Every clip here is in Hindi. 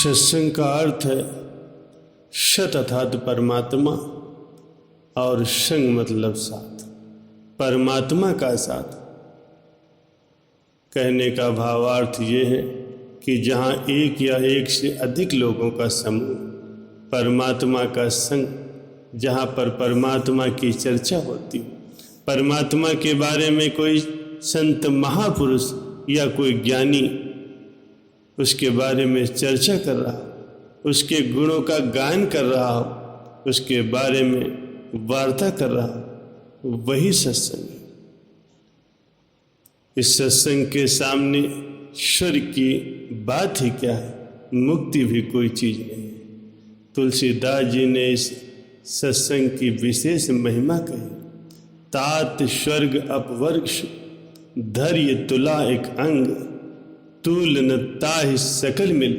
सत्संग का अर्थ है सत अर्थात परमात्मा और संग मतलब साथ, परमात्मा का साथ। कहने का भावार्थ ये है कि जहाँ एक या एक से अधिक लोगों का समूह, परमात्मा का संग, जहाँ पर परमात्मा की चर्चा होती, परमात्मा के बारे में कोई संत महापुरुष या कोई ज्ञानी उसके बारे में चर्चा कर रहा हो, उसके गुणों का गायन कर रहा हो, उसके बारे में वार्ता कर रहा हो, वही सत्संग है। इस सत्संग के सामने ईश्वर की बात ही क्या है, मुक्ति भी कोई चीज नहीं है। तुलसीदास जी ने इस सत्संग की विशेष महिमा कही। तात स्वर्ग अपवर्ग धैर्य तुला एक अंग, तूल न ताहि सकल मिल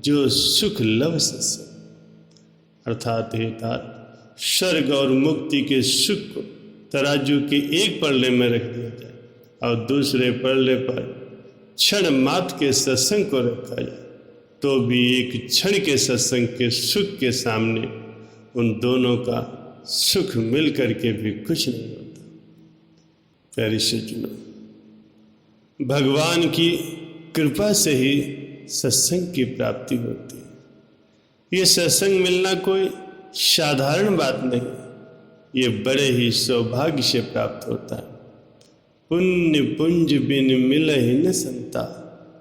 जो सुख लव सत्संग। अर्थात हे तात, स्वर्ग और मुक्ति के सुख को तराजू के एक पल्ले में रख दिया जाए और दूसरे पल्ले पर क्षण मात्र के सत्संग को रखा जाए तो भी एक क्षण के सत्संग के सुख के सामने उन दोनों का सुख मिल करके भी कुछ नहीं होता। प्यारी सज्जनों, भगवान की कृपा से ही सत्संग की प्राप्ति होती है। ये सत्संग मिलना कोई साधारण बात नहीं, ये बड़े ही सौभाग्य से प्राप्त होता है। पुण्य पुंज बिन मिलहि न संता,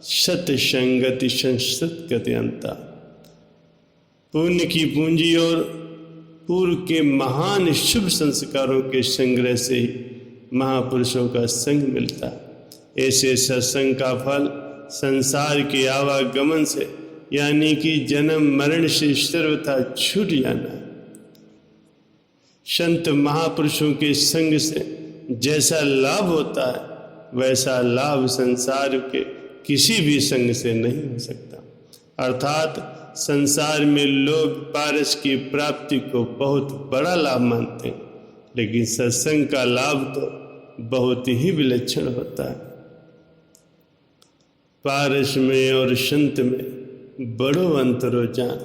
सत संगति संस्कृत गति अंता। पुण्य की पूंजी और पूर्व के महान शुभ संस्कारों के संग्रह से ही महापुरुषों का संग मिलता है। ऐसे सत्संग का फल संसार के आवागमन से यानी कि जन्म मरण से सर्वथा छूट जाना है। संत महापुरुषों के संग से जैसा लाभ होता है वैसा लाभ संसार के किसी भी संग से नहीं हो सकता। अर्थात संसार में लोग पारस की प्राप्ति को बहुत बड़ा लाभ मानते हैं, लेकिन सत्संग का लाभ तो बहुत ही विलक्षण होता है। पारस में और संत में बड़ो अंतरो जान,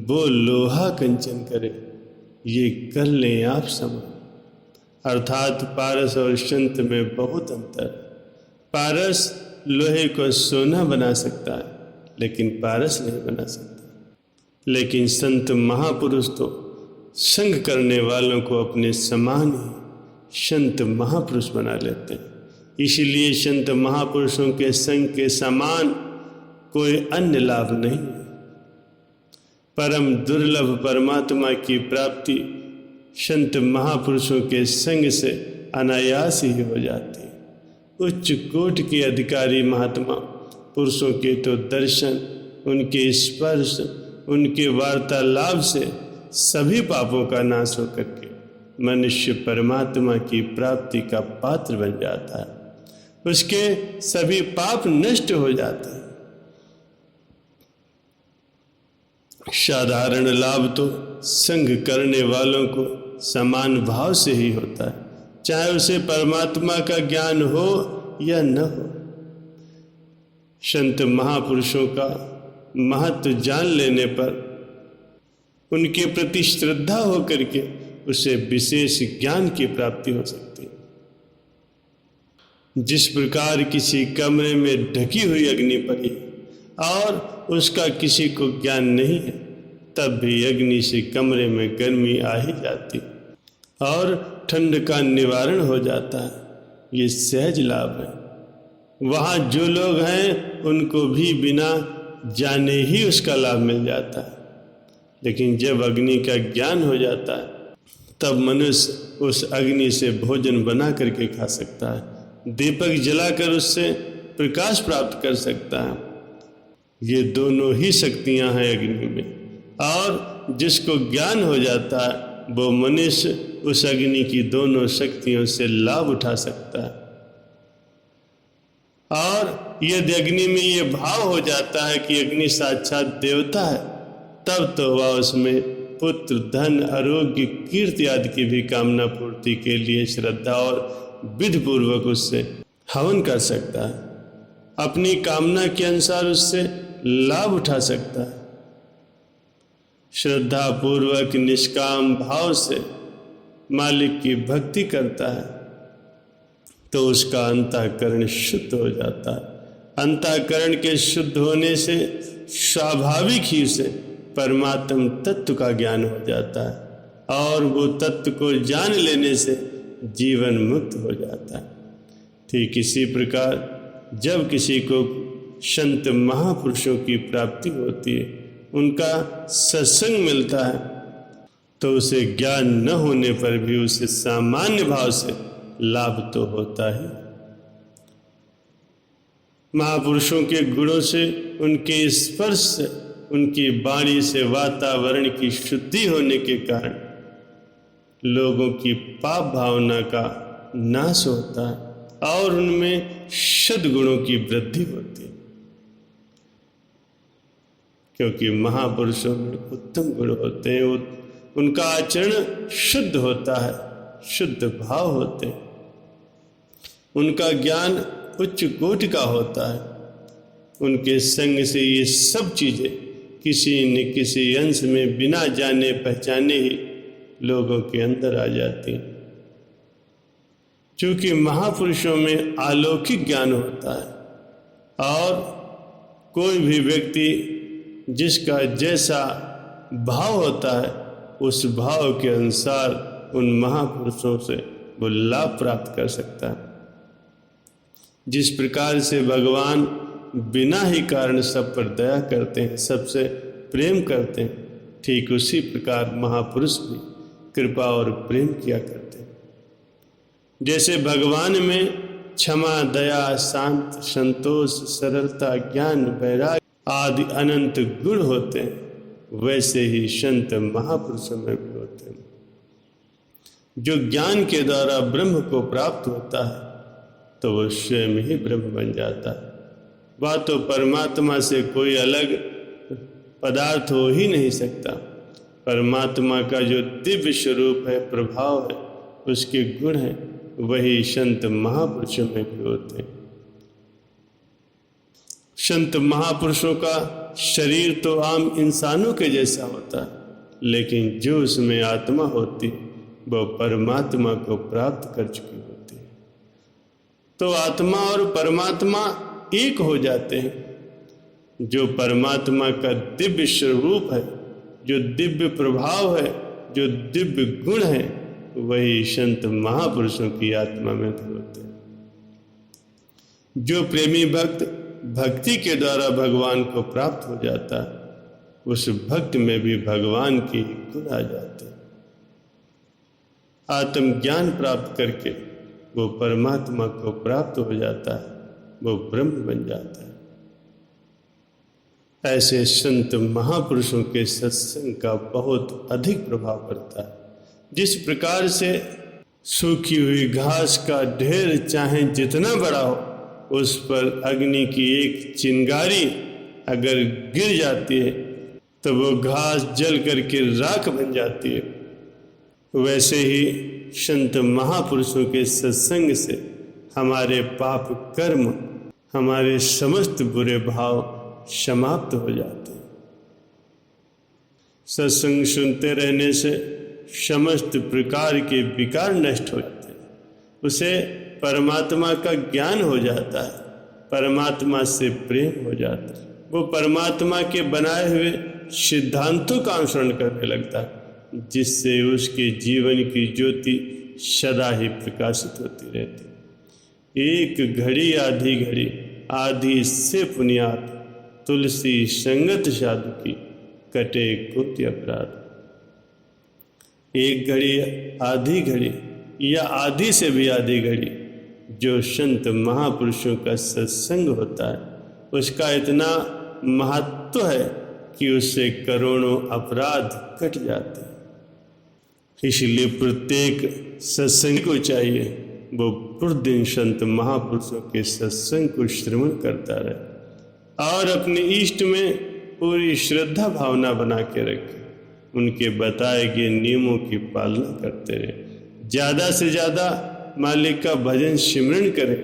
वो लोहा कंचन करे ये कर लें आप समान। अर्थात पारस और संत में बहुत अंतर। पारस लोहे को सोना बना सकता है लेकिन पारस नहीं बना सकता। लेकिन संत महापुरुष तो संग करने वालों को अपने समान ही संत महापुरुष बना लेते हैं। इसलिए संत महापुरुषों के संग के समान कोई अन्य लाभ नहीं है। परम दुर्लभ परमात्मा की प्राप्ति संत महापुरुषों के संग से अनायास ही हो जाती है। उच्च कोट के अधिकारी महात्मा पुरुषों के तो दर्शन, उनके स्पर्श, उनके वार्तालाप से सभी पापों का नाश होकर के मनुष्य परमात्मा की प्राप्ति का पात्र बन जाता है। उसके सभी पाप नष्ट हो जाते हैं। साधारण लाभ तो संग करने वालों को समान भाव से ही होता है, चाहे उसे परमात्मा का ज्ञान हो या न हो। संत महापुरुषों का महत्व जान लेने पर उनके प्रति श्रद्धा होकर के उसे विशेष ज्ञान की प्राप्ति हो सकती है। जिस प्रकार किसी कमरे में ढकी हुई अग्नि पड़ी और उसका किसी को ज्ञान नहीं है, तब भी अग्नि से कमरे में गर्मी आ ही जाती और ठंड का निवारण हो जाता है। ये सहज लाभ है। वहाँ जो लोग हैं उनको भी बिना जाने ही उसका लाभ मिल जाता है। लेकिन जब अग्नि का ज्ञान हो जाता है तब मनुष्य उस अग्नि से भोजन बना करके खा सकता है, दीपक जलाकर उससे प्रकाश प्राप्त कर सकता है। ये दोनों ही शक्तियां हैं अग्नि में, और जिसको ज्ञान हो जाता है वो मनुष्य उस अग्नि की दोनों शक्तियों से लाभ उठा सकता है। और यदि अग्नि में ये भाव हो जाता है कि अग्नि साक्षात देवता है, तब तो वह उसमें पुत्र, धन, आरोग्य, कीर्ति आदि की भी कामना पूर्ति के लिए श्रद्धा और विधि पूर्वक उससे हवन कर सकता है। अपनी कामना के अनुसार उससे लाभ उठा सकता है। श्रद्धा पूर्वक निष्काम भाव से मालिक की भक्ति करता है तो उसका अंतःकरण शुद्ध हो जाता है। अंतःकरण के शुद्ध होने से स्वाभाविक ही उसे परमात्म तत्व का ज्ञान हो जाता है और वो तत्व को जान लेने से जीवन मुक्त हो जाता है। ठीक इसी प्रकार जब किसी को संत महापुरुषों की प्राप्ति होती है, उनका सत्संग मिलता है, तो उसे ज्ञान न होने पर भी उसे सामान्य भाव से लाभ तो होता ही। महापुरुषों के गुणों से, उनके स्पर्श से, उनकी वाणी से वातावरण की शुद्धि होने के कारण लोगों की पाप भावना का नाश होता है और उनमें सद्गुणों की वृद्धि होती है, क्योंकि महापुरुषों में उत्तम गुण होते हैं। उनका आचरण शुद्ध होता है, शुद्ध भाव होते हैं, उनका ज्ञान उच्च कोटि का होता है। उनके संग से ये सब चीजें किसी न किसी अंश में बिना जाने पहचाने ही लोगों के अंदर आ जाती हैं। चूंकि महापुरुषों में अलौकिक ज्ञान होता है और कोई भी व्यक्ति जिसका जैसा भाव होता है उस भाव के अनुसार उन महापुरुषों से वो लाभ प्राप्त कर सकता है। जिस प्रकार से भगवान बिना ही कारण सब पर दया करते हैं, सबसे प्रेम करते हैं, ठीक उसी प्रकार महापुरुष भी कृपा और प्रेम किया करते हैं। जैसे भगवान में क्षमा, दया, शांत, संतोष, सरलता, ज्ञान, वैराग्य आदि अनंत गुण होते हैं, वैसे ही संत महापुरुषों में भी होते हैं। जो ज्ञान के द्वारा ब्रह्म को प्राप्त होता है तो वो स्वयं ही ब्रह्म बन जाता है। वह तो परमात्मा से कोई अलग पदार्थ हो ही नहीं सकता। परमात्मा का जो दिव्य स्वरूप है, प्रभाव है, उसके गुण है, वही संत महापुरुषों में भी होते हैं। संत महापुरुषों का शरीर तो आम इंसानों के जैसा होता है, लेकिन जो उसमें आत्मा होती है वह परमात्मा को प्राप्त कर चुकी होती है। तो आत्मा और परमात्मा एक हो जाते हैं। जो परमात्मा का दिव्य स्वरूप है, जो दिव्य प्रभाव है, जो दिव्य गुण है, वही संत महापुरुषों की आत्मा में भी होते हैं। जो प्रेमी भक्त भक्ति के द्वारा भगवान को प्राप्त हो जाता है, उस भक्त में भी भगवान के गुण आ जाते हैं। आत्मज्ञान प्राप्त करके वो परमात्मा को प्राप्त हो जाता है, वो ब्रह्म बन जाता है। ऐसे संत महापुरुषों के सत्संग का बहुत अधिक प्रभाव पड़ता है। जिस प्रकार से सूखी हुई घास का ढेर चाहे जितना बड़ा हो, उस पर अग्नि की एक चिंगारी अगर गिर जाती है तो वो घास जल करके राख बन जाती है। वैसे ही संत महापुरुषों के सत्संग से हमारे पाप कर्म, हमारे समस्त बुरे भाव समाप्त हो जाते हैं। सत्संग सुनते रहने से समस्त प्रकार के विकार नष्ट हो जाते हैं। उसे परमात्मा का ज्ञान हो जाता है, परमात्मा से प्रेम हो जाता है। वो परमात्मा के बनाए हुए सिद्धांतों का अनुसरण करने लगता है, जिससे उसके जीवन की ज्योति सदा ही प्रकाशित होती रहती है। एक घड़ी आधी घड़ी आधी से पुनियाद, तुलसी संगत साधु की कटे कोटि अपराध। एक घड़ी आधी घड़ी या आधी से भी आधी घड़ी जो संत महापुरुषों का सत्संग होता है, उसका इतना महत्व है कि उससे करोड़ों अपराध कट जाते हैं। इसलिए प्रत्येक सत्संग को चाहिए वो प्रतिदिन संत महापुरुषों के सत्संग को श्रवण करता रहे और अपने इष्ट में पूरी श्रद्धा भावना बना के रखे, उनके बताए गए नियमों की पालना करते रहे, ज़्यादा से ज़्यादा मालिक का भजन सिमरन करें